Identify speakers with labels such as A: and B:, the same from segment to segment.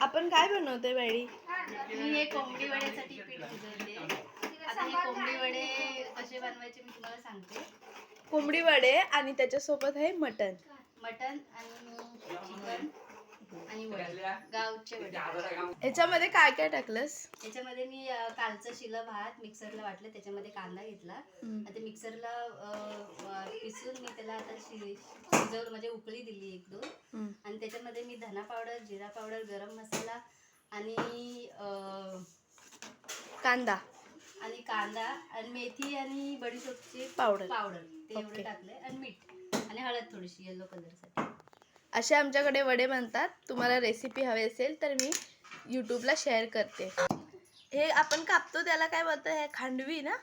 A: आपण काय बनवतोय वेळी?
B: मी हे कोंबडी वड्यासाठी पीठ भिजवते. आता हे कोंबडी वडे कसे बनवायचे मी तुम्हाला सांगते.
A: कोंबडी वडे आणि त्याच्यासोबत आहे मटन
B: आणि चिकन आणि वडे, गावचे वडे.
A: ह्याच्यामध्ये काय काय टाकलंस?
B: याच्यामध्ये मी कालचं शिलं भात मिक्सरला वाटलं, त्याच्यामध्ये कांदा घेतला आता मिक्सरला पिसून मी त्याला आता शिजवलं, म्हणजे उकळी दिली 1-2 आणि त्याच्यामध्ये मी धना पावडर, जिरा पावडर, गरम मसाला आणि
A: कांदा
B: आणि मेथी आणि बडीशोपची
A: पावडर
B: ते एवढं टाकलंय आणि मीठ आणि हळद थोडीशी येलो कलरसाठी.
A: असे आमच्याकडे वडे बनतात. तुम्हाला रेसिपी हवी असेल तर मी यूट्यूबला शेअर करते. हे आपण कापतो त्याला काय बोलतो? हे खांडवी ना?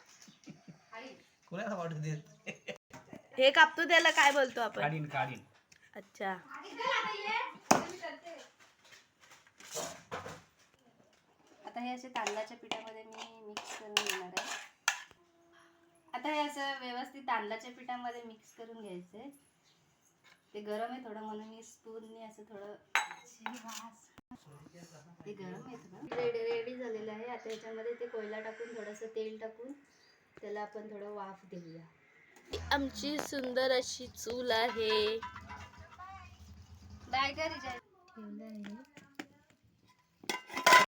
A: हे कापतो त्याला काय बोलतो आपण?
C: काढीन.
A: अच्छा.
B: आता हे असे तांदळाच्या पिठामध्ये मी मिक्स करून घेणार आहे. आता हे असं व्यवस्थित तांदळाच्या पिठामध्ये मिक्स करून घ्यायचंय. ते गरम आहे थोडं म्हणून मी स्पूनने असं थोडं ते गरम आहे थोडं. रेडी झालेलं आहे. आता याच्यामध्ये ते कोयला टाकून थोडंसं तेल टाकून त्याला आपण थोडं वाफ देऊया.
A: आमची सुंदर अशी चूल आहे.
B: बाय का ठेवलं आहे.